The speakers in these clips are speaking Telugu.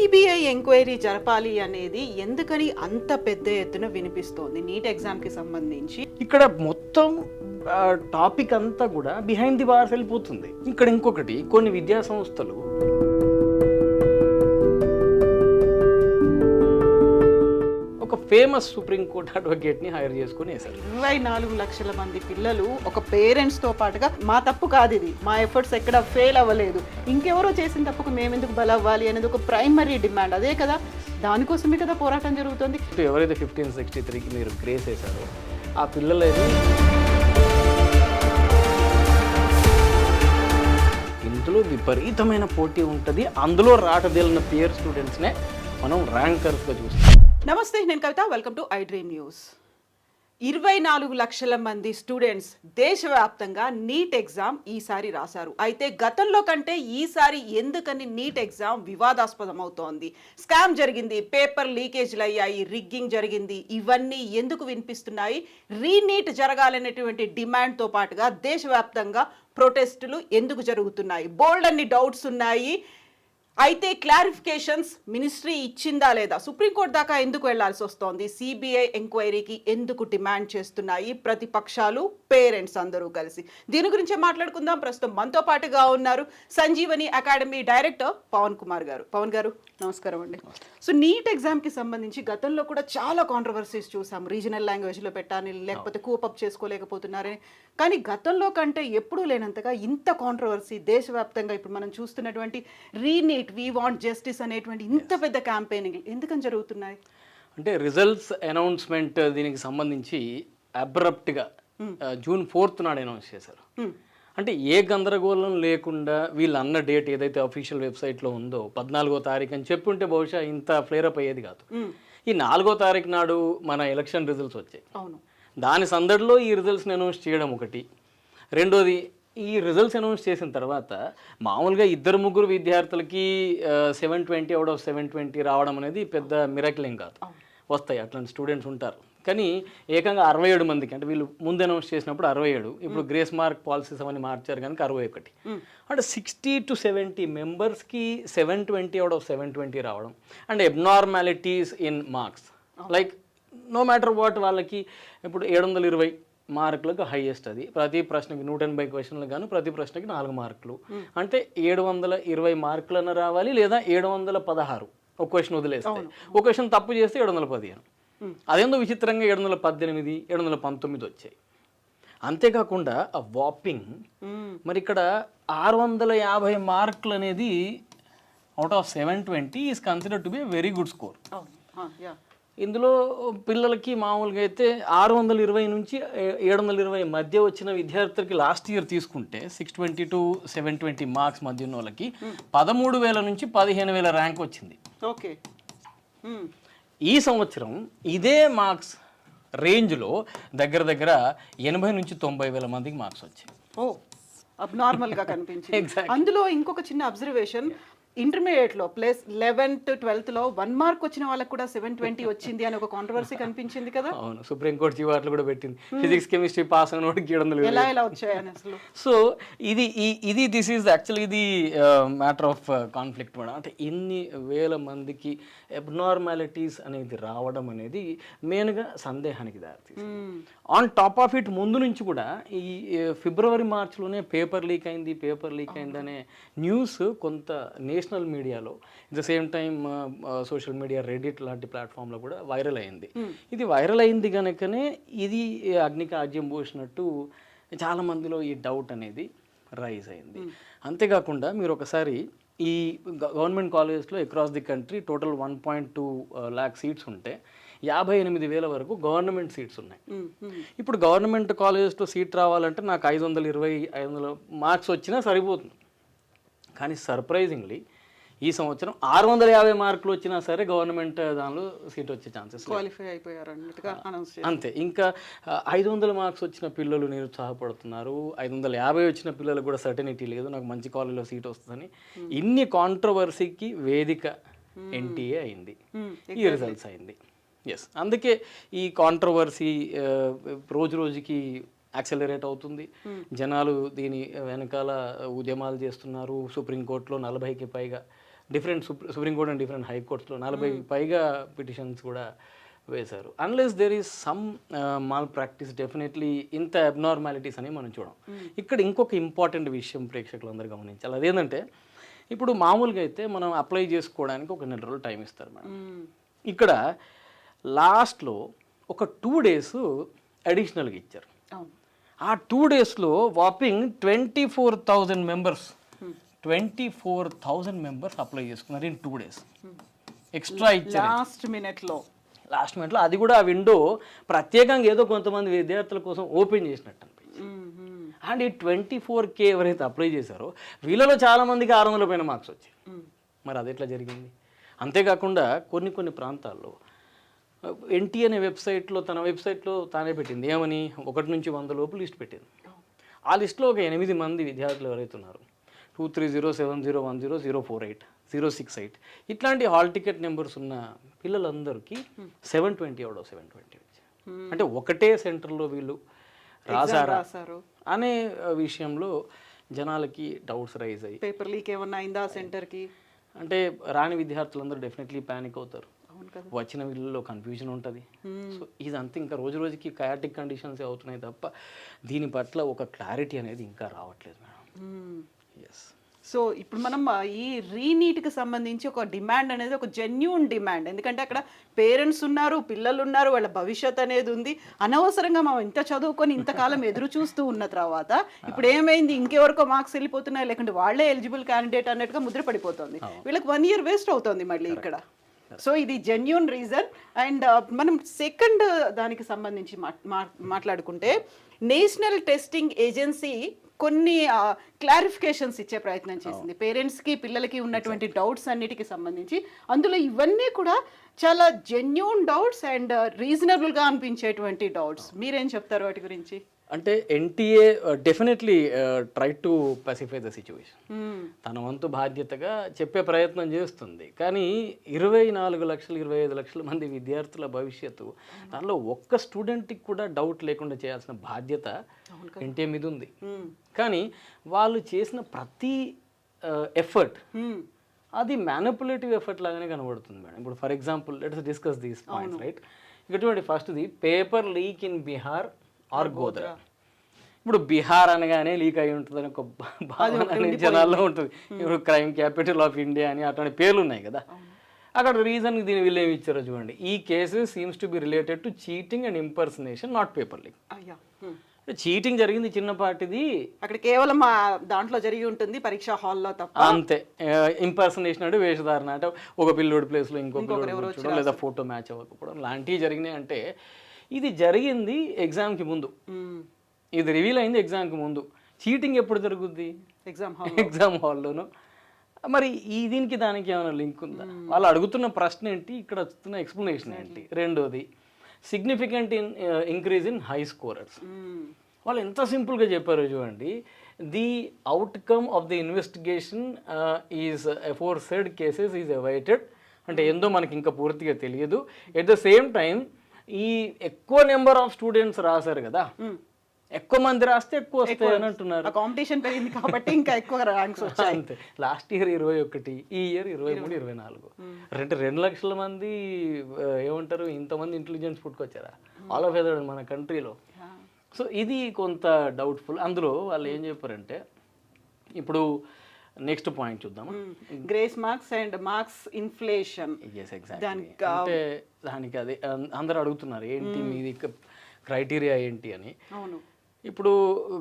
సిబిఐ ఎంక్వైరీ జరపాలి అనేది ఎందుకని అంత పెద్ద ఎత్తున వినిపిస్తోంది నీట్ ఎగ్జామ్ కి సంబంధించి? ఇక్కడ మొత్తం టాపిక్ అంతా కూడా బిహైండ్ ది బార్స్ వెళ్ళిపోతుంది. ఇక్కడ ఇంకొకటి, కొన్ని విద్యా సంస్థలు ఒక ఫేమస్ సుప్రీంకోర్టు అడ్వకేట్ని హైర్ చేసుకుని వేశారు. 24 లక్షల మంది పిల్లలు ఒక పేరెంట్స్తో పాటుగా మా తప్పు కాదు ఇది, మా ఎఫర్ట్స్ ఎక్కడ ఫెయిల్ అవ్వలేదు, ఇంకెవరో చేసిన తప్పుకు మేమెందుకు బలవ్వాలి అనేది ఒక ప్రైమరీ డిమాండ్. అదే కదా, దానికోసమే కదా పోరాటం జరుగుతుంది. ఎవరైతే 1563కి మీరు గ్రేస్ వేశారో ఆ పిల్లలైతే ఇందులో విపరీతమైన పోటీ ఉంటుంది. అందులో రాటదేలిన పేర్ స్టూడెంట్స్నే మనం ర్యాంకర్స్గా చూస్తాం. నమస్తే, నేను Kavitha. Welcome to I dream news. 24 లక్షల మంది స్టూడెంట్స్ దేశవ్యాప్తంగా నీట్ ఎగ్జామ్ ఈసారి రాశారు. అయితే గతంలో కంటే ఈసారి ఎందుకని నీట్ ఎగ్జామ్ వివాదాస్పదం అవుతోంది? స్కామ్ జరిగింది, పేపర్ లీకేజ్లు అయ్యాయి, రిగ్గింగ్ జరిగింది, ఇవన్నీ ఎందుకు వినిపిస్తున్నాయి? రీనీట్ జరగాలనేటువంటి డిమాండ్తో పాటుగా దేశవ్యాప్తంగా ప్రొటెస్టులు ఎందుకు జరుగుతున్నాయి? బోల్డ్ అన్ని డౌట్స్ ఉన్నాయి. అయితే క్లారిఫికేషన్స్ మినిస్ట్రీ ఇచ్చిందా లేదా? సుప్రీంకోర్టు దాకా ఎందుకు వెళ్లాల్సి వస్తోంది? సిబిఐ ఎంక్వైరీకి ఎందుకు డిమాండ్ చేస్తున్నాయి ప్రతిపక్షాలు, పేరెంట్స్ అందరూ కలిసి? దీని గురించే మాట్లాడుకుందాం. ప్రస్తుతం మనతో పాటుగా ఉన్నారు సంజీవని అకాడమీ డైరెక్టర్ పవన్ కుమార్ గారు. పవన్ గారు నమస్కారం అండి. సో నీట్ ఎగ్జామ్కి సంబంధించి గతంలో కూడా చాలా కాంట్రవర్సీస్ చూసాం. రీజనల్ లాంగ్వేజ్లో పెట్టాలని, లేకపోతే కూపప్ చేసుకోలేకపోతున్నారని. కానీ గతంలో కంటే ఎప్పుడూ లేనంతగా ఇంత కాంట్రవర్సీ దేశవ్యాప్తంగా ఇప్పుడు మనం చూస్తున్నటువంటి రీనీట్, వీ వాంట్ జస్టిస్ అనేటువంటి ఇంత పెద్ద క్యాంపెయినింగ్ ఎందుకని జరుగుతున్నాయి? అంటే రిజల్ట్స్ అనౌన్స్మెంట్ దీనికి సంబంధించి అబ్రప్ట్గా June 4th నాడు అనౌన్స్ చేశారు. అంటే ఏ గందరగోళం లేకుండా వీళ్ళు అన్న డేట్ ఏదైతే అఫీషియల్ వెబ్సైట్లో ఉందో 14వ తారీఖు అని చెప్పుంటే బహుశా ఇంత ఫ్లేరప్ అయ్యేది కాదు. ఈ 4వ తారీఖు నాడు మన ఎలక్షన్ రిజల్ట్స్ వచ్చాయి. దాని సందడిలో ఈ రిజల్ట్స్ని అనౌన్స్ చేయడం ఒకటి. రెండోది, ఈ రిజల్ట్స్ అనౌన్స్ చేసిన తర్వాత మామూలుగా 2-3 విద్యార్థులకి 720 అవుట్ ఆఫ్ 720 రావడం అనేది పెద్ద మిరాకిల్ ఏం కాదు. వస్తాయి, అట్లాంటి స్టూడెంట్స్ ఉంటారు. కానీ ఏకంగా 67 మందికి, అంటే వీళ్ళు ముందు అనౌన్స్ చేసినప్పుడు 67, ఇప్పుడు గ్రేస్ మార్క్ పాలసీస్ అవన్నీ మార్చారు కనుక 61. అంటే 60 to 70 మెంబర్స్కి 720 అవుట్ ఆఫ్ 720 రావడం. And abnormalities in marks, like no matter what వాళ్ళకి ఇప్పుడు 720 మార్కులకు హైయెస్ట్. అది ప్రతి ప్రశ్నకి 180 క్వశ్చన్లు గాను ప్రతి ప్రశ్నకి 4 మార్కులు. అంటే 720 మార్కులన్న రావాలి, లేదా 716 ఒక క్వశ్చన్ వదిలేస్తే. ఒక క్వశ్చన్ తప్పు చేస్తే 715. అదేందో విచిత్రంగా 718, 719 వచ్చాయి. అంతేకాకుండా ఆ వాపింగ్ మరి ఇక్కడ 650 మార్కులు అనేది out of 720 is considered to be very good score. ఇందులో పిల్లలకి మామూలుగా అయితే 620 నుంచి 720 మధ్య వచ్చిన విద్యార్థులకి లాస్ట్ ఇయర్ తీసుకుంటే 620 to 720 మార్క్స్ మధ్య ఉన్న వాళ్ళకి 13,000 నుంచి 15,000 ర్యాంక్ వచ్చింది. ఓకే. ఈ సంవత్సరం ఇదే మార్క్స్ రేంజ్లో దగ్గర దగ్గర 80 నుంచి 90,000 మందికి మార్క్స్ వచ్చాయి. అబ్నార్మల్గా కనిపించింది. అందులో ఇంకొక చిన్న అబ్జర్వేషన్, ఇంటర్మీడియట్లో ప్లస్ 11th 12thలో 1 మార్క్ వచ్చిన వాళ్ళకి కూడా 720 వచ్చింది అని ఒక కాంట్రవర్సీ కనిపించింది కదా. అవును, సుప్రీంకోర్టు జీవాట్లు కూడా పెట్టింది. ఫిజిక్స్ కెమిస్ట్రీ పాస్ అయిన వాడికి 700 ఎలా వచ్చాయని అసలు. సో ఇది దిస్ ఈజ్ యాక్చువల్లీ ఇది మ్యాటర్ ఆఫ్ కాన్ఫ్లిక్ట్ మేడం. అంటే ఎన్ని వేల మందికి అబ్నార్మాలిటీస్ అనేది రావడం అనేది మెయిన్గా సందేహానికి దారితీస్తుంది. ఆన్ టాప్ ఆఫ్ ఇట్ ముందు నుంచి కూడా ఈ ఫిబ్రవరి మార్చ్లోనే పేపర్ లీక్ అయింది అనే న్యూస్ కొంత నేషనల్ మీడియాలో, it the same time social media, Reddit లాంటి ప్లాట్ఫామ్లో కూడా వైరల్ అయింది. ఇది వైరల్ అయింది కనుకనే ఇది అగ్నికి ఆజ్యం పోసినట్టు చాలామందిలో ఈ డౌట్ అనేది రైజ్ అయింది. అంతేకాకుండా మీరు ఒకసారి ఈ గవర్నమెంట్ కాలేజెస్లో across the country total 1.2 lakh seats ఉంటే 58,000 వరకు గవర్నమెంట్ సీట్స్ ఉన్నాయి. ఇప్పుడు గవర్నమెంట్ కాలేజెస్లో సీట్ రావాలంటే నాకు 520 మార్క్స్ వచ్చినా సరిపోతుంది. కానీ సర్ప్రైజింగ్లీ ఈ సంవత్సరం 650 మార్కులు వచ్చినా సరే గవర్నమెంట్ దానిలో సీట్ వచ్చే ఛాన్సెస్, క్వాలిఫై అయిపోయారు అన్నట్టుగా అనౌన్స్ చేశారు. అంతే. ఇంకా 500 మార్క్స్ వచ్చిన పిల్లలు నిరుత్సాహపడుతున్నారు, 550 వచ్చిన పిల్లలకు కూడా సర్టనిటీ లేదు నాకు మంచి కాలేజీలో సీట్ వస్తుందని. ఇన్ని కాంట్రవర్సీకి వేదిక ఎన్టీఏ అయింది, ఈ రిజల్ట్స్ అయింది. ఎస్, అందుకే ఈ కాంట్రవర్సీ రోజు రోజుకి యాక్సెలరేట్ అవుతుంది. జనాలు దీని వెనకాల ఉద్యమాలు చేస్తున్నారు. సుప్రీంకోర్టులో 40కి పైగా డిఫరెంట్ సుప్రీంకోర్టు అండ్ డిఫరెంట్ హైకోర్ట్స్లో 40 పైగా పిటిషన్స్ కూడా వేశారు. Unless there is some mall practice definitely ఇంత అబ్నార్మాలిటీస్ అని మనం చూడం. ఇక్కడ ఇంకొక ఇంపార్టెంట్ విషయం ప్రేక్షకులందరూ గమనించాలి. అదేంటంటే ఇప్పుడు మామూలుగా అయితే మనం అప్లై చేసుకోవడానికి ఒక 4 రోజులు టైం ఇస్తారు మేడం. ఇక్కడ లాస్ట్లో ఒక 2 days అడిషనల్గా ఇచ్చారు. ఆ 2 daysలో వాపింగ్ 24,000 మెంబర్స్ 24,000 మెంబర్స్ అప్లై చేసుకున్నారు ఇన్ 2 days. ఎక్స్ట్రా ఇచ్చారు లాస్ట్ మినిట్లో. అది కూడా ఆ విండో ప్రత్యేకంగా ఏదో కొంతమంది విద్యార్థుల కోసం ఓపెన్ చేసినట్టు అనిపించింది. అండ్ ఈ 24K ఎవరైతే అప్లై చేశారో వీళ్ళలో చాలామందికి 600 పైన మార్క్స్ వచ్చాయి. మరి అది ఎట్లా జరిగింది? అంతేకాకుండా కొన్ని ప్రాంతాల్లో ఎన్టీ అనే వెబ్సైట్లో తన వెబ్సైట్లో తానే పెట్టింది ఏమని 1 నుంచి 100 లోపు లిస్ట్ పెట్టింది. ఆ లిస్ట్లో ఒక 8 మంది విద్యార్థులు ఎవరైతే ఉన్నారు 23070100480 068 ఇట్లాంటి హాల్ టికెట్ నెంబర్స్ ఉన్న పిల్లలందరికీ 720 out of 720 వచ్చాయి. అంటే ఒకటే సెంటర్లో వీళ్ళు రాశారు అనే విషయంలో జనాలకి డౌట్స్ రైజ్ అయ్యి పేపర్ లీక్ ఏమన్నా అయిందా సెంటర్కి అంటే రాని విద్యార్థులందరూ డెఫినెట్లీ ప్యానిక్ అవుతారు. వచ్చిన వీళ్ళలో కన్ఫ్యూజన్ ఉంటుంది. సో ఇదంతా ఇంకా రోజు రోజుకి కయాటిక్ కండిషన్స్ అవుతున్నాయి తప్ప దీని పట్ల ఒక క్లారిటీ అనేది ఇంకా రావట్లేదు మేడం. ఎస్. సో ఇప్పుడు మనం ఈ రీనీట్కి సంబంధించి ఒక డిమాండ్ అనేది ఒక జెన్యూన్ డిమాండ్. ఎందుకంటే అక్కడ పేరెంట్స్ ఉన్నారు, పిల్లలు ఉన్నారు, వాళ్ళ భవిష్యత్ అనేది ఉంది. అనవసరంగా మనం ఇంత చదువుకొని ఇంతకాలం ఎదురు చూస్తూ ఉన్న తర్వాత ఇప్పుడు ఏమైంది, ఇంకెవరికో మార్క్స్ వెళ్ళిపోతున్నాయి, లేకుంటే వాళ్ళే ఎలిజిబుల్ క్యాండిడేట్ అన్నట్టుగా ముద్ర పడిపోతుంది. వీళ్ళకి 1 year వేస్ట్ అవుతుంది మళ్ళీ ఇక్కడ. సో ఇది జెన్యూన్ రీజన్. అండ్ మనం సెకండ్ దానికి సంబంధించి మాట్లాడుకుంటే నేషనల్ టెస్టింగ్ ఏజెన్సీ కొన్ని క్లారిఫికేషన్స్ ఇచ్చే ప్రయత్నం చేసింది పేరెంట్స్కి, పిల్లలకి ఉన్నటువంటి డౌట్స్ అన్నిటికి సంబంధించి. అందులో ఇవన్నీ కూడా చాలా జెన్యూన్ డౌట్స్ అండ్ రీజనబుల్గా అనిపించేటువంటి డౌట్స్. మీరేం చెప్తారు వాటి గురించి? అంటే NTA definitely try to pacify the situation. తన వంతు బాధ్యతగా చెప్పే ప్రయత్నం చేస్తుంది. కానీ 24 లక్షలు 25 లక్షల మంది విద్యార్థుల భవిష్యత్తు దానిలో ఒక్క స్టూడెంట్కి కూడా డౌట్ లేకుండా చేయాల్సిన బాధ్యత ఎన్టీఏ మీద ఉంది. కానీ వాళ్ళు చేసిన ప్రతి ఎఫర్ట్ అది మ్యానిపులేటివ్ ఎఫర్ట్ లాగానే కనబడుతుంది మేడం. ఇప్పుడు for example let's discuss these points right. ఇక్కడ ఫస్ట్ది paper leak in Bihar or Godhra. ఇప్పుడు బీహార్ అనగానే లీక్ అయి ఉంటుంది అని ఒక భావన అనేది జనాల్లో ఉంటుంది. ఇప్పుడు క్రైమ్ క్యాపిటల్ ఆఫ్ ఇండియా అని అటువంటి పేర్లు ఉన్నాయి కదా. అక్కడ రీజన్ దీని వీళ్ళు ఏమి ఇచ్చారో చూడండి. ఈ cases seems to be related to cheating and impersonation, not paper leak. Cheating జరిగింది చిన్నపాటిది, అక్కడ కేవలం దాంట్లో జరిగి ఉంటుంది పరీక్షా హాల్లో తప్ప. అంతే. ఇంపర్సనేషన్ అంటే వేషధారణ, అంటే ఒక పిల్లోడి ప్లేస్లో ఇంకో పిల్లోడు చూడడం, లేదా ఫోటో మ్యాచ్ అవ్వకపోవడం లాంటివి జరిగినాయి. అంటే ఇది జరిగింది ఎగ్జామ్కి ముందు, ఇది రివీల్ అయింది ఎగ్జామ్కి ముందు. చీటింగ్ ఎప్పుడు జరుగుద్ది? ఎగ్జామ్ హాల్లోనూ. మరి ఈ దీనికి దానికి ఏమైనా లింక్ ఉందా? వాళ్ళు అడుగుతున్న ప్రశ్న ఏంటి, ఇక్కడ వస్తున్న ఎక్స్ప్లెనేషన్ ఏంటి? రెండోది significant increase in high scorers. వాళ్ళు ఎంత సింపుల్గా చెప్పారో చూడండి. The outcome of the investigation is aforesaid cases is awaited. అంటే ఏందో మనకి ఇంకా పూర్తిగా తెలియదు. ఎట్ ద సేమ్ టైం ఈ ఎక్కువ నెంబర్ ఆఫ్ స్టూడెంట్స్ రాశారు కదా, ఎక్కువ మంది రాస్తే ఎక్కువ వస్తాయి అని అంటున్నారు. కాంపిటీషన్ పెరిగింది కాబట్టి ఇంకా ఎక్కువ ర్యాంక్స్ వచ్చాయి. అంతే. లాస్ట్ ఇయర్ 21, ఈ ఇయర్ 23, 24. 2 లక్షల మంది ఏమంటారు ఇంతమంది ఇంటెలిజెన్స్ పుట్టుకొచ్చారా ఆల్ ఆఫ్ ఎదర్ మన కంట్రీలో. సో ఇది కొంత డౌట్ఫుల్. అందులో వాళ్ళు ఏం చెప్పారంటే, ఇప్పుడు నెక్స్ట్ పాయింట్ చూద్దాం, grace marks and marks inflation. అంటే దానికి అదే అందరూ అడుగుతున్నారు ఏంటి మీది క్రైటీరియా ఏంటి అని. ఇప్పుడు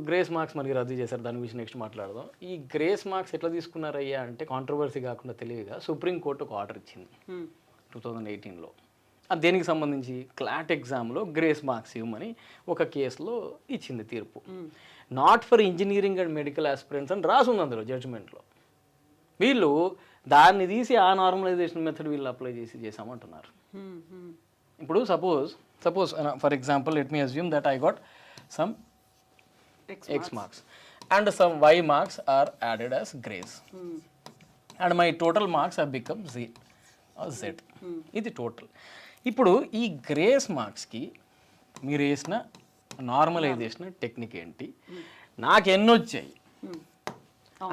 గ్రేస్ మార్క్స్ మనకి రద్దు చేశారు, దాని గురించి నెక్స్ట్ మాట్లాడదాం. ఈ గ్రేస్ మార్క్స్ ఎట్లా తీసుకున్నారయ్యా అంటే కాంట్రవర్సీ కాకుండా తెలియగా సుప్రీంకోర్టు ఒక ఆర్డర్ ఇచ్చింది 2018లో. అది దేనికి సంబంధించి క్లాట్ ఎగ్జామ్లో గ్రేస్ మార్క్స్ ఇవ్వమని ఒక కేసులో ఇచ్చింది తీర్పు. Not for engineering and medical aspirants అని రాసుంది అందులో జడ్జిమెంట్లో. వీళ్ళు దాన్ని తీసి ఆ నార్మలైజేషన్ మెథడ్ వీళ్ళు అప్లై చేసామంటున్నారు. ఇప్పుడు suppose for example let me assume that I got some X marks and some Y marks are added as grace and my total marks have become Z. ఇది టోటల్. ఇప్పుడు ఈ గ్రేస్ మార్క్స్కి మీరు వేసిన నార్మలైజేషన్ టెక్నిక్ ఏంటి, నాకు ఎన్ని వచ్చాయి,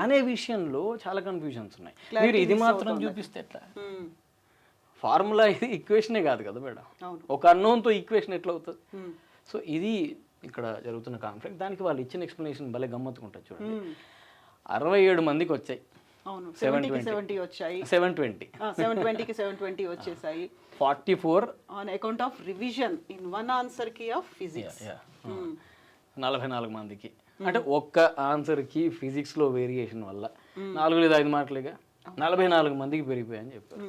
అనే విషయంలో చాలా కన్ఫ్యూజన్స్ ఉన్నాయి. మీరు ఇది మాత్రం చూపిస్తే ఎట్లా? ఫార్ములా ఇది ఈక్వేషనే కాదు కదా మేడం, ఒక అన్నోన్తో ఈక్వేషన్ ఎట్లా అవుతుంది? సో ఇది ఇక్కడ జరుగుతున్న కాన్ఫ్లిక్ట్. దానికి వాళ్ళు ఇచ్చిన ఎక్స్ప్లెనేషన్ భలే గమ్మత్తుకుంటుంది చూడండి. 67 మందికి వచ్చాయి, అవును 70 వచ్చాయి, 720 720కి 720 వచ్చేసాయి. 44 on account of revision in one answer కి ఆఫ్ ఫిజిక్స్. 44 మందికి అంటే ఒక్క ఆన్సర్కి ఫిజిక్స్లో వేరియేషన్ వల్ల 4 లేదా 5 మార్కులుగా 44 మందికి పెరిగిపోయాయని చెప్పారు.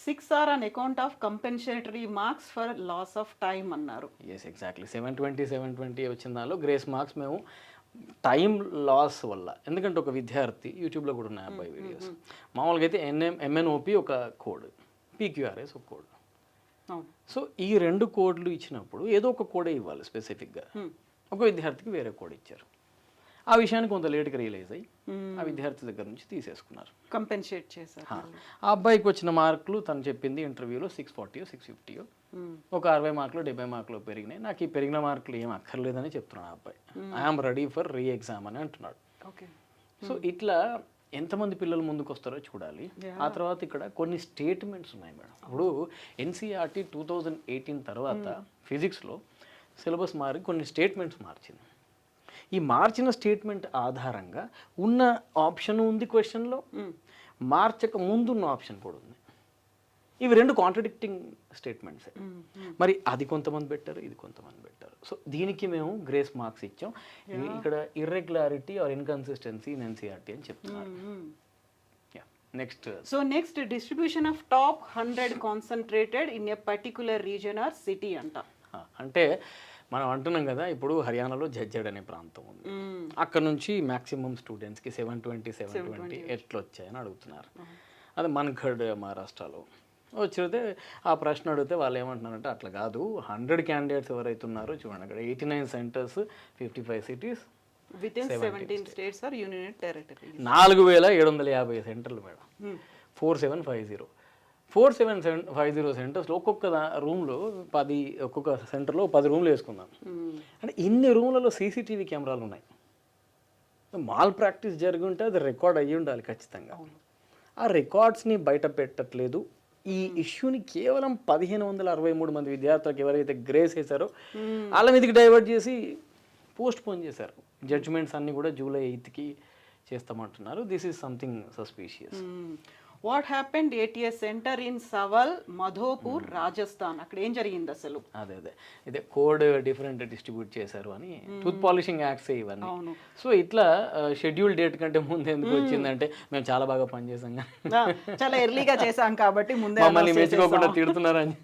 6 or on account of compensatory marks for loss of time అన్నారు. ఎస్ ఎగ్జాక్ట్లీ 720 వచ్చిన దానిలో గ్రేస్ మార్క్స్ మేము టైం లాస్ వల్ల, ఎందుకంటే ఒక విద్యార్థి యూట్యూబ్లో కూడా ఉన్నాయి అబ్బాయి వీడియోస్, మామూలుగా అయితే ఎంఎన్ఓపి ఒక కోడ్, పీక్యూఆర్ఎస్ ఒక కోడ్. సో ఈ 2 కోడ్లు ఇచ్చినప్పుడు ఏదో ఒక కోడే ఇవ్వాలి స్పెసిఫిక్గా. ఒక విద్యార్థికి వేరే కోడ్ ఇచ్చారు. ఆ విషయాన్ని కొంత లేట్గా రియలైజ్ అయ్యి ఆ విద్యార్థి దగ్గర నుంచి తీసేసుకున్నారు, కంపెన్సేట్ చేశారు. ఆ అబ్బాయికి వచ్చిన మార్కులు తను చెప్పింది ఇంటర్వ్యూలో 640 650 ఒక 60 మార్కులు 70 మార్కులు పెరిగినాయి. నాకు ఈ పెరిగిన మార్కులు ఏం అక్కర్లేదని చెప్తున్నాడు ఆ అబ్బాయి. I am ready for re exam అని అంటున్నాడు. సో ఇట్లా ఎంతమంది పిల్లలు ముందుకు వస్తారో చూడాలి. ఆ తర్వాత ఇక్కడ కొన్ని స్టేట్మెంట్స్ ఉన్నాయి మేడం. ఇప్పుడు ఎన్సీఆర్టీ 2018 తర్వాత ఫిజిక్స్లో సిలబస్ మారి కొన్ని స్టేట్మెంట్స్ మార్చింది. ఈ మార్చిన స్టేట్మెంట్ ఆధారంగా ఉన్న ఆప్షన్ ఉంది క్వశ్చన్లో, మార్చక ముందున్న ఆప్షన్ కూడా ఉంది. ఇవి 2 కాంట్రడిక్టింగ్ స్టేట్మెంట్సే. మరి అది కొంతమంది పెట్టారు, ఇది కొంతమంది పెట్టారు. సో దీనికి మేము గ్రేస్ మార్క్స్ ఇచ్చాం. ఇక్కడ irregularity or inconsistency in NCERT అని చెప్తున్నారు. Next distribution of top 100 concentrated in a particular region or city అంట. అంటే మనం అంటున్నాం కదా, ఇప్పుడు హర్యానాలో జడ్జెడ్ అనే ప్రాంతం ఉంది, అక్కడ నుంచి మ్యాక్సిమం స్టూడెంట్స్కి 720 ఎట్లా వచ్చాయని అడుగుతున్నారు. అదే మన్ఖడ్ మహారాష్ట్రలో వచ్చితే ఆ ప్రశ్న అడిగితే వాళ్ళు ఏమంటున్నారంటే అట్లా కాదు, 100 క్యాండిడేట్స్ ఎవరైతే ఉన్నారో చూడండి, అక్కడ 89 centres 55 cities with in 17 states or union territory. 4750 సెంటర్లు మేడం. 4750 సెంటర్స్లో ఒక్కొక్క రూమ్లో ఒక్కొక్క సెంటర్లో 10 రూమ్లు వేసుకుందాం. అంటే ఇన్ని రూమ్లలో సీసీటీవీ కెమెరాలు ఉన్నాయి. మాల్ ప్రాక్టీస్ జరిగి ఉంటే అది రికార్డ్ అయ్యి ఉండాలి ఖచ్చితంగా. ఆ రికార్డ్స్ని బయట పెట్టట్లేదు. ఈ ఇష్యూని కేవలం 1563 మంది విద్యార్థులకు ఎవరైతే గ్రేస్ వేశారో వాళ్ళ మీదకి డైవర్ట్ చేసి పోస్ట్ పోన్ చేశారు. జడ్జిమెంట్స్ అన్నీ కూడా జూలై 8కి చేస్తామంటున్నారు. This is something suspicious. What happened ATS centre in Sawai Madhopur Rajasthan, అక్కడ ఏం జరిగింది అసలు? ఇదే కోడ్ డిఫరెంట్ డిస్ట్రిబ్యూట్ చేశారు అని టూత్ పాలిషింగ్ యాక్ట్స్ ఇవన్నీ. సో ఇట్లా షెడ్యూల్ డేట్ కంటే ముందు ఎందుకు వచ్చిందంటే మేము చాలా బాగా పనిచేసాం, చాలా ఎర్లీగా చేసాం కాబట్టి ముందే మమ్మల్ని మెచ్చుకోకుండా తిడుతున్నారని.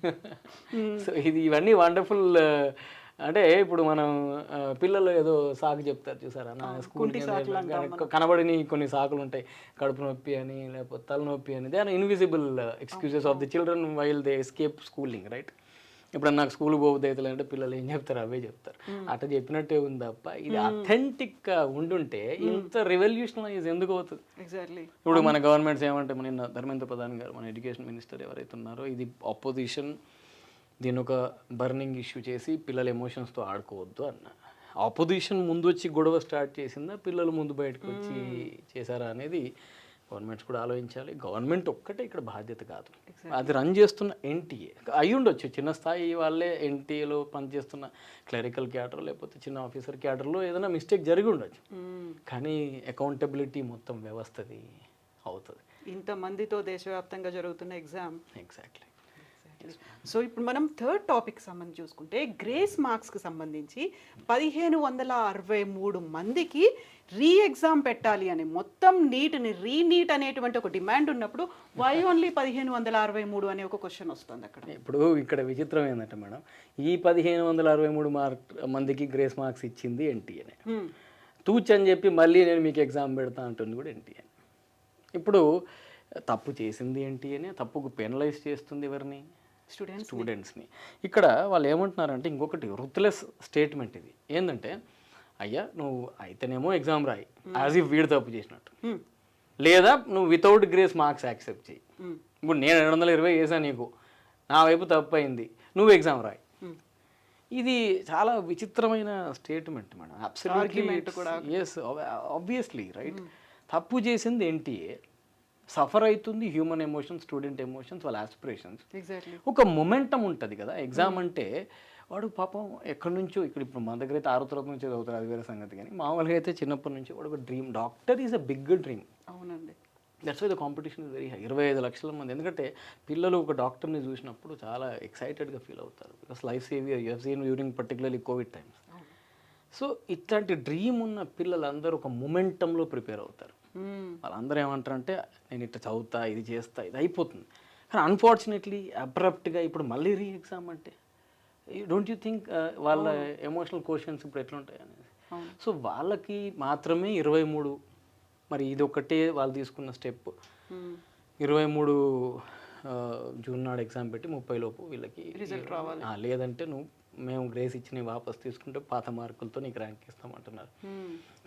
సో ఇవన్నీ వండర్ఫుల్. అంటే ఇప్పుడు మనం పిల్లలు ఏదో సాకు చెప్తారు చూసారా, నా స్కూల్ కనబడిని కొన్ని సాకులు ఉంటాయి, కడుపు నొప్పి అని లేకపోతే తలనొప్పి అని. They are invisible excuses of the children while they escape schooling, right? ఇప్పుడు నాకు స్కూల్ పోవద్దు అవుతుందంటే పిల్లలు ఏం చెప్తారు, అవే చెప్తారు. అట్లా చెప్పినట్టే ఉంది తప్ప ఇది అథెంటిక్గా ఉండుంటే ఇంత రెవల్యూషనైజ్ ఎందుకు అవుతుంది? ఎగ్జాక్ట్లీ. ఇప్పుడు మన గవర్నమెంట్స్ ఏమంటే నిన్న ధర్మేంద్ర ప్రధాన్ గారు, మన ఎడ్యుకేషన్ మినిస్టర్ ఎవరైతే ఉన్నారో, ఇది అపోజిషన్, దీని ఒక బర్నింగ్ ఇష్యూ చేసి పిల్లల ఎమోషన్స్తో ఆడుకోవద్దు అన్న. ఆపోజిషన్ ముందు వచ్చి గొడవ స్టార్ట్ చేసిందా, పిల్లలు ముందు బయటకు వచ్చి చేశారా అనేది గవర్నమెంట్స్ కూడా ఆలోచించాలి. గవర్నమెంట్ ఒక్కటే ఇక్కడ బాధ్యత కాదు, అది రన్ చేస్తున్న ఎన్టీఏ అయి ఉండొచ్చు. చిన్న స్థాయి వాళ్ళే ఎన్టీఏలో పనిచేస్తున్న క్లరికల్ క్యాడర్ లేకపోతే చిన్న ఆఫీసర్ క్యాడర్లో ఏదైనా మిస్టేక్ జరిగి ఉండొచ్చు, కానీ అకౌంటబిలిటీ మొత్తం వ్యవస్థది అవుతుంది. ఇంతమందితో దేశవ్యాప్తంగా జరుగుతున్న ఎగ్జామ్. ఎగ్జాక్ట్లీ. సో ఇప్పుడు మనం థర్డ్ టాపిక్ సంబంధించి చూసుకుంటే గ్రేస్ మార్క్స్కి సంబంధించి 1563 మందికి రీ ఎగ్జామ్ పెట్టాలి అని, మొత్తం నీట్ని రీనీట్ అనేటువంటి ఒక డిమాండ్ ఉన్నప్పుడు వై ఓన్లీ 1563 అనే ఒక క్వశ్చన్ వస్తుంది అక్కడ. ఇప్పుడు ఇక్కడ విచిత్రం ఏంటంటే మేడం, ఈ 1563 మందికి గ్రేస్ మార్క్స్ ఇచ్చింది ఎన్టీఏనే, తూచ్ అని చెప్పి మళ్ళీ నేను మీకు ఎగ్జామ్ పెడతా అంటుంది కూడా ఎన్టీఏ. ఇప్పుడు తప్పు చేసింది ఎన్టీఏనే, తప్పుకు పెనలైజ్ చేస్తుంది ఎవరిని? స్టూడెంట్స్ని. ఇక్కడ వాళ్ళు ఏమంటున్నారంటే ఇంకొకటి రుత్లెస్ స్టేట్మెంట్ ఇది ఏంటంటే, అయ్యా నువ్వు అయితేనేమో ఎగ్జామ్ రాయి యాజ్ ఇఫ్ వీడు తప్పు చేసినట్టు, లేదా నువ్వు వితౌట్ గ్రేస్ మార్క్స్ యాక్సెప్ట్ చేయి. ఇప్పుడు నేను 720 వేసాను, నీకు నా వైపు తప్పు అయింది, నువ్వు ఎగ్జామ్ రాయి. ఇది చాలా విచిత్రమైన statement madam. Absolutely. Yes, obviously right. తప్పు చేసింది ఎన్టీఏ, సఫర్ అవుతుంది హ్యూమన్ ఎమోషన్స్, స్టూడెంట్ ఎమోషన్స్, వాళ్ళ ఆస్పిరేషన్స్. ఎగ్జాక్ట్లీ. ఒక మొమెంటం ఉంటుంది కదా ఎగ్జామ్ అంటే. వాడు పాపం ఎక్కడి నుంచో, ఇక్కడ మన దగ్గర అయితే 6వ తరగతి నుంచి చదువుతారు, అది వేరే సంగతి. కానీ మామూలుగా అయితే చిన్నప్పటి నుంచి వాడు ఒక dream, doctor is a big dream. అవునండి. That's why the competition is very high. 25 లక్షల మంది. ఎందుకంటే పిల్లలు ఒక డాక్టర్ని చూసినప్పుడు చాలా ఎక్సైటెడ్గా ఫీల్ అవుతారు. Because life saviour you have seen during particularly covid times. So ఇట్లాంటి డ్రీమ్ ఉన్న పిల్లలందరూ ఒక మొమెంటంలో ప్రిపేర్ అవుతారు. వాళ్ళందరూ ఏమంటారంటే నేను ఇట్లా చదువుతా, ఇది చేస్తా, ఇది అయిపోతుంది. కానీ అన్ఫార్చునేట్లీ అబ్రప్ట్గా ఇప్పుడు మళ్ళీ రీ ఎగ్జామ్ అంటే డోంట్ యూ థింక్ వాళ్ళ ఎమోషనల్ క్వశ్చన్స్ ఇప్పుడు ఎట్లుంటాయి అనేది. సో వాళ్ళకి మాత్రమే 23, మరి ఇది ఒకటే వాళ్ళు తీసుకున్న స్టెప్. 23 జూన్ నాడు ఎగ్జామ్ పెట్టి 30 లోపు వీళ్ళకి రిజల్ట్ రావాలి. లేదంటే మేము గ్రేస్ ఇచ్చిన వాపస్ తీసుకుంటే పాత మార్కులతో నీకు ర్యాంక్ ఇస్తామంటున్నారు.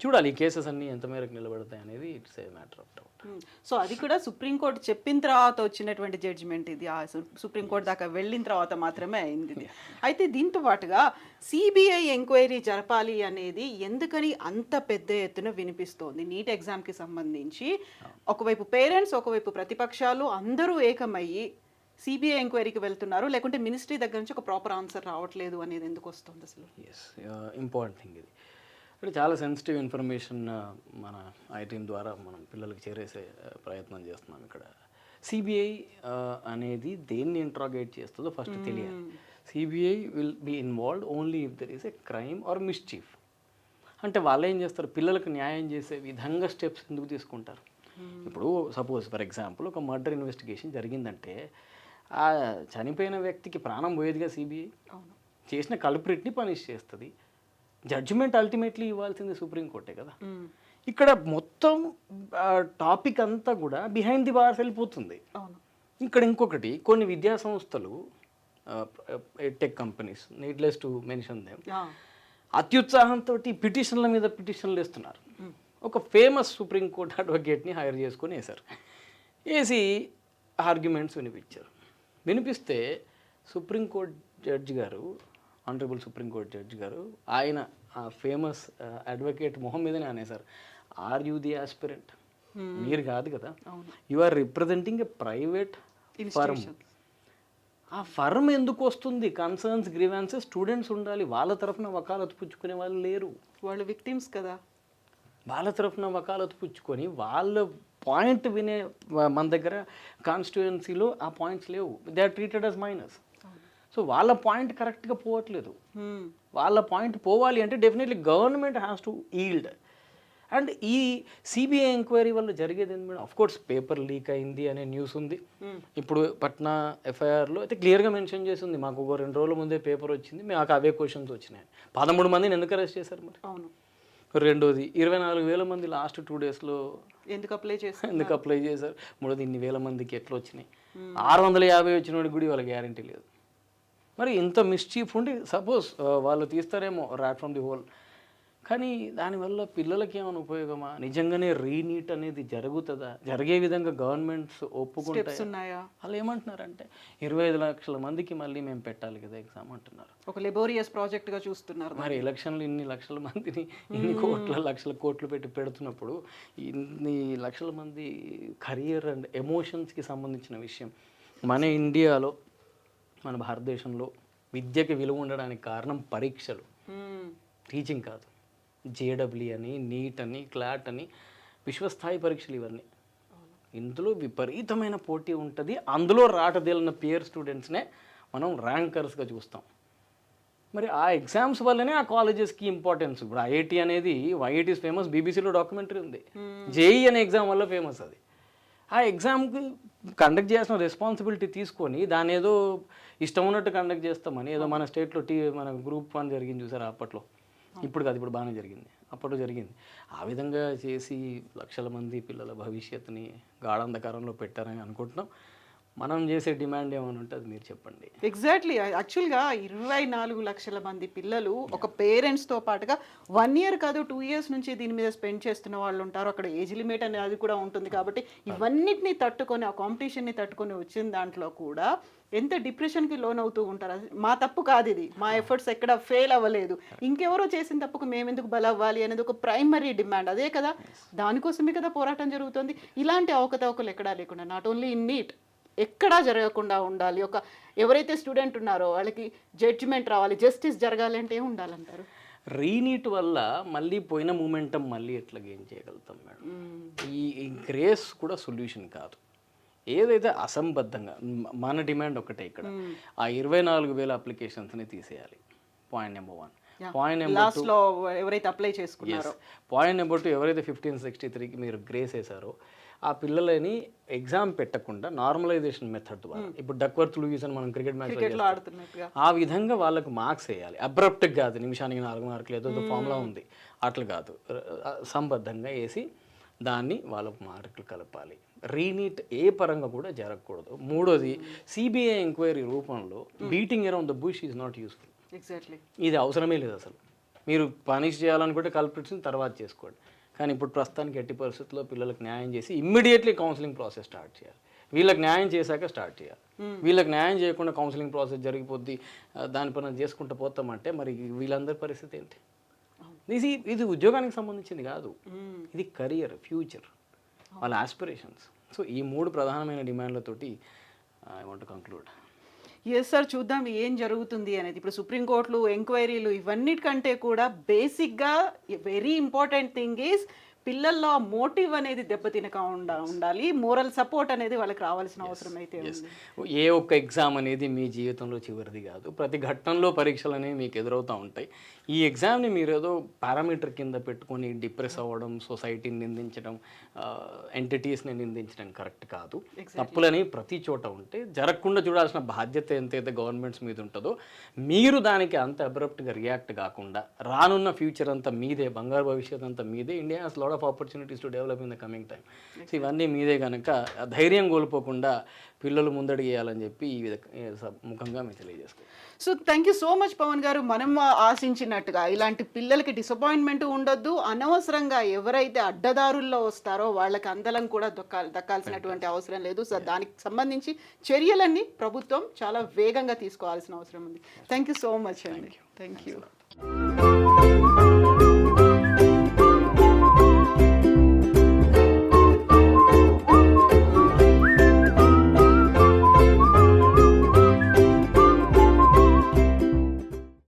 చూడాలి ఈ కేసెస్ అన్నీ ఎంత మేరకు నిలబడతాయి అనేది. It's a matter of doubt. So అది కూడా సుప్రీంకోర్టు చెప్పిన తర్వాత వచ్చినటువంటి జడ్జిమెంట్ ఇది. ఆ సుప్రీంకోర్టు దాకా వెళ్ళిన తర్వాత మాత్రమే అయింది ఇది. అయితే దీంతో పాటుగా సిబిఐ ఎంక్వైరీ జరపాలి అనేది ఎందుకని అంత పెద్ద ఎత్తున వినిపిస్తోంది? నీట్ ఎగ్జామ్కి సంబంధించి ఒకవైపు పేరెంట్స్, ఒకవైపు ప్రతిపక్షాలు అందరూ ఏకమయ్యి సిబిఐ ఎంక్వైరీకి వెళ్తున్నారు, లేకుంటే మినిస్ట్రీ దగ్గర నుంచి ఒక ప్రాపర్ ఆన్సర్ రావట్లేదు అనేది ఎందుకు వస్తుంది అసలు? ఎస్, ఇంపార్టెంట్ థింగ్ ఇది. అంటే చాలా సెన్సిటివ్ ఇన్ఫర్మేషన్ మన ఐటీఎం ద్వారా మనం పిల్లలకి చేరేసే ప్రయత్నం చేస్తున్నాం. ఇక్కడ సిబిఐ అనేది దేన్ని ఇంట్రాగేట్ చేస్తుందో ఫస్ట్ తెలియాలి. CBI will be involved only if there is a crime or mischief. అంటే వాళ్ళు ఏం చేస్తారు, పిల్లలకు న్యాయం చేసే విధంగా స్టెప్స్ ఎందుకు తీసుకుంటారు. ఇప్పుడు సపోజ్ ఫర్ ఎగ్జాంపుల్ ఒక మర్డర్ ఇన్వెస్టిగేషన్ జరిగిందంటే ఆ చనిపోయిన వ్యక్తికి ప్రాణం పోయేదిగా సిబిఐ. చేసిన కల్ప్రిట్ని పనిష్ చేస్తుంది. జడ్జిమెంట్ అల్టిమేట్లీ ఇవ్వాల్సింది సుప్రీంకోర్టే కదా. ఇక్కడ మొత్తం టాపిక్ అంతా కూడా బిహైండ్ ది బార్స్ వెళ్ళిపోతుంది. ఇక్కడ ఇంకొకటి, కొన్ని విద్యా సంస్థలు, tech companies, needless to mention them, అత్యుత్సాహంతో పిటిషన్ల మీద పిటిషన్లు వేస్తున్నారు. ఒక ఫేమస్ సుప్రీంకోర్టు అడ్వకేట్ని హైర్ చేసుకొని వేశారు. వేసి ఆర్గ్యుమెంట్స్ వినిపిస్తే సుప్రీంకోర్టు జడ్జి గారు, ఆనరబుల్ సుప్రీంకోర్టు జడ్జి గారు, ఆయన ఆ ఫేమస్ అడ్వకేట్ మొహం మీదనే అనేసారు, ఆర్ యూ ది ఆస్పిరెంట్? మీరు కాదు కదా, you are representing a private firm. ఆ ఫర్మ్ ఎందుకు వస్తుంది? కన్సర్న్స్, గ్రీవాన్సెస్ స్టూడెంట్స్ ఉండాలి, వాళ్ళ తరఫున వకాలతు పుచ్చుకునే వాళ్ళు లేరు. వాళ్ళు విక్టిమ్స్ కదా. వాళ్ళ తరఫున వకాలతు పుచ్చుకొని వాళ్ళ పాయింట్ వినే మన దగ్గర కాన్స్టిట్యుయెన్సీలో ఆ పాయింట్స్ లేవు. They are treated as minus. So వాళ్ళ పాయింట్ కరెక్ట్గా పోవట్లేదు. వాళ్ళ పాయింట్ పోవాలి అంటే definitely government has to yield. And ఈ సిబిఐ ఎంక్వైరీ వల్ల జరిగేది ఏంటి మేడం? అఫ్కోర్స్ పేపర్ లీక్ అయింది అనే న్యూస్ ఉంది. ఇప్పుడు పట్నా ఎఫ్ఐఆర్లో అయితే క్లియర్గా మెన్షన్ చేసి ఉంది, మాకు ఒక 2 రోజుల ముందే పేపర్ వచ్చింది, మాకు అవే క్వశ్చన్స్ వచ్చినాయి. 13 మందిని ఎందుకు అరెస్ట్ చేశారు మరి? అవును. రెండోది 24,000 మంది లాస్ట్ 2 డేస్లో ఎందుకు అప్లై చేశారు? మూడోది ఇన్ని వేల మందికి ఎట్లా వచ్చినాయి? 650 వచ్చిన వాడికి కూడా వాళ్ళ గ్యారంటీ లేదు. మరి ఇంత మిస్చీఫ్ ఉండి సపోజ్ వాళ్ళు తీస్తారేమో ర్యాట్ ఫ్రమ్ ది హోల్, కానీ దానివల్ల పిల్లలకి ఏమైనా ఉపయోగమా? నిజంగానే రీనీట్ అనేది జరుగుతుందా? జరిగే విధంగా గవర్నమెంట్స్ ఒప్పుకుంటాయా? వాళ్ళు ఏమంటున్నారంటే 25 లక్షల మందికి మళ్ళీ మేము పెట్టాలి కదా ఎగ్జామ్ అంటున్నారు. ఒక లెబోరియస్ ప్రాజెక్ట్గా చూస్తున్నారు. మరి ఎలక్షన్లు ఇన్ని లక్షల మందిని ఇన్ని లక్షల కోట్లు పెట్టి పెడుతున్నప్పుడు ఇన్ని లక్షల మంది కెరియర్ అండ్ ఎమోషన్స్కి సంబంధించిన విషయం. మన ఇండియాలో, మన భారతదేశంలో విద్యకి విలువ ఉండడానికి కారణం పరీక్షలు, టీచింగ్ కాదు. జేడబ్ల్యూ అని, నీట్ అని, క్లాట్ అని విశ్వస్థాయి పరీక్షలు ఇవన్నీ. ఇందులో విపరీతమైన పోటీ ఉంటుంది. అందులో రాటదేలిన పియర్ స్టూడెంట్స్నే మనం ర్యాంకర్స్గా చూస్తాం. మరి ఆ ఎగ్జామ్స్ వల్లనే ఆ కాలేజెస్కి ఇంపార్టెన్స్. ఇప్పుడు ఐఐటి అనేది, ఐఐటీస్ ఫేమస్, బీబీసీలో డాక్యుమెంటరీ ఉంది. జేఈ అనే ఎగ్జామ్ వల్ల ఫేమస్ అది. ఆ ఎగ్జామ్కి కండక్ట్ చేసిన రెస్పాన్సిబిలిటీ తీసుకొని దాని ఏదో ఇష్టం ఉన్నట్టు కండక్ట్ చేస్తామని, ఏదో మన స్టేట్లో మన గ్రూప్ 1 జరిగింది చూసారు అప్పట్లో. ఇప్పుడు కాదు, ఇప్పుడు బాగానే జరిగింది, అప్పట్లో జరిగింది. ఆ విధంగా చేసి లక్షల మంది పిల్లల భవిష్యత్తుని గాఢంధకారంలో పెట్టారని అనుకుంటున్నాం. మనం చేసే డిమాండ్ ఏమైనా ఉంటే అది మీరు చెప్పండి. ఎగ్జాక్ట్లీ యాక్చువల్గా 24 లక్షల మంది పిల్లలు ఒక పేరెంట్స్తో పాటుగా 1 ఇయర్ కాదు 2 ఇయర్స్ నుంచి దీని మీద స్పెండ్ చేస్తున్న వాళ్ళు ఉంటారు. అక్కడ ఏజ్ లిమిట్ అనేది కూడా ఉంటుంది కాబట్టి ఇవన్నిటిని తట్టుకొని ఆ కాంపిటీషన్ని తట్టుకొని వచ్చిన దాంట్లో కూడా ఎంత డిప్రెషన్కి లోన్ అవుతూ ఉంటారు. మా తప్పు కాదు ఇది, మా ఎఫర్ట్స్ ఎక్కడ ఫెయిల్ అవ్వలేదు, ఇంకెవరో చేసిన తప్పుకు మేము ఎందుకు బలవ్వాలి అనేది ఒక ప్రైమరీ డిమాండ్. అదే కదా, దానికోసమే కదా పోరాటం జరుగుతుంది. ఇలాంటి అవకతవకలు ఎక్కడా లేకుండా నాట్ ఓన్లీ ఇన్ నీట్ ఎక్కడా జరగకుండా ఉండాలి. ఒక ఎవరైతే స్టూడెంట్ ఉన్నారో వాళ్ళకి జడ్జిమెంట్ రావాలి, జస్టిస్ జరగాలి అంటే ఏం ఉండాలంటారు? రీనీట్ వల్ల మళ్ళీ పోయిన మూమెంటం మళ్ళీ ఎట్లా గెయిన్ చేయగలుగుతాం మేడం? ఈ గ్రేస్ కూడా సొల్యూషన్ కాదు. ఏదైతే అసంబద్ధంగా మన డిమాండ్ ఒకటే ఇక్కడ, ఆ 24,000 అప్లికేషన్స్ని తీసేయాలి. Point number 1. పాయింట్ నెంబర్ 2, లాస్ట్లో ఎవరైతే అప్లై చేసుకున్నారో. పాయింట్ నెంబర్ 2, ఎవరైతే 1563కి మీరు గ్రేస్ వేశారో ఆ పిల్లలని ఎగ్జామ్ పెట్టకుండా నార్మలైజేషన్ మెథడ్ ద్వారా, ఇప్పుడు డక్వర్త్ లూయిస్ అని మనం క్రికెట్ మ్యాచ్లో ఆడుతున్నట్టుగా ఆ విధంగా వాళ్ళకు మార్క్స్ వేయాలి. అబ్రప్ట్గా కాదు, నిమిషానికి 4 మార్కులు ఏదో ఫార్ములా ఉంది అట్లా కాదు, సంబద్ధంగా వేసి దాన్ని వాళ్ళకు మార్కులు కలపాలి. రీనీట్ ఏ పరంగా కూడా జరగకూడదు. 3వది, సిబిఐ ఎంక్వైరీ రూపంలో beating around the bush is not useful. Exactly, ఇది అవసరమే లేదు అసలు. మీరు పనిష్ చేయాలనుకుంటే కల్పిట్స్ని తర్వాత చేసుకోండి, కానీ ఇప్పుడు ప్రస్తుతానికి ఎట్టి పరిస్థితుల్లో పిల్లలకు న్యాయం చేసి ఇమ్మీడియట్లీ కౌన్సిలింగ్ ప్రాసెస్ స్టార్ట్ చేయాలి. వీళ్ళకి న్యాయం చేశాక స్టార్ట్ చేయాలి. వీళ్ళకి న్యాయం చేయకుండా కౌన్సిలింగ్ ప్రాసెస్ జరిగిపోద్ది, దానిపైన చేసుకుంటూ పోతామంటే మరి వీళ్ళందరి పరిస్థితి ఏంటి? ఇది ఉద్యోగానికి సంబంధించింది కాదు, ఇది కెరియర్, ఫ్యూచర్, వాళ్ళ ఆస్పిరేషన్స్. సో ఈ 3 ప్రధానమైన డిమాండ్లతోటి I want to conclude. Yes sir, చూద్దాం ఏం జరుగుతుంది అనేది. ఇప్పుడు సుప్రీంకోర్టులు, ఎంక్వైరీలు ఇవన్నిటికంటే కూడా బేసిక్గా వెరీ ఇంపార్టెంట్ థింగ్ ఈజ్ పిల్లల్లో మోటివ్ అనేది దెబ్బతినక ఉండాలి. మోరల్ సపోర్ట్ అనేది వాళ్ళకి రావాల్సిన అవసరం అయితే ఉంది. ఏ ఒక్క ఎగ్జామ్ అనేది మీ జీవితంలో చివరిది కాదు. ప్రతి ఘట్టంలో పరీక్షలు అనేవి మీకు ఎదురవుతూ ఉంటాయి. ఈ ఎగ్జామ్ని మీరు ఏదో పారామీటర్ కింద పెట్టుకొని డిప్రెస్ అవ్వడం, సొసైటీని నిందించడం, ఎంటిటీస్ని నిందించడం కరెక్ట్ కాదు. తప్పులని ప్రతి చోట ఉంటే జరగకుండా చూడాల్సిన బాధ్యత ఎంతైతే గవర్నమెంట్స్ మీద ఉంటుందో, మీరు దానికి అంత అబ్రప్ట్గా రియాక్ట్ కాకుండా రానున్న ఫ్యూచర్ అంతా మీదే, బంగారు భవిష్యత్ అంతా మీదే. India has lot of opportunities to develop in the coming time. So ఇవన్నీ మీదే కనుక ధైర్యం కోల్పోకుండా పిల్లలు ముందడుగు వేయాలని చెప్పి ఈ ముఖంగా మేము తెలియజేసుకోవాలి. So thank you so much Pavan గారు. మనం ఆశించినట్టుగా ఇలాంటి పిల్లలకి డిసప్పాయింట్మెంట్ ఉండొద్దు. అనవసరంగా ఎవరైతే అడ్డదారుల్లో వస్తారో వాళ్ళకి అందలం కూడా దక్కాల్సినటువంటి అవసరం లేదు. సో దానికి సంబంధించి చర్యలన్నీ ప్రభుత్వం చాలా వేగంగా తీసుకోవాల్సిన అవసరం ఉంది. థ్యాంక్ యూ సో మచ్ అండి. Thank you.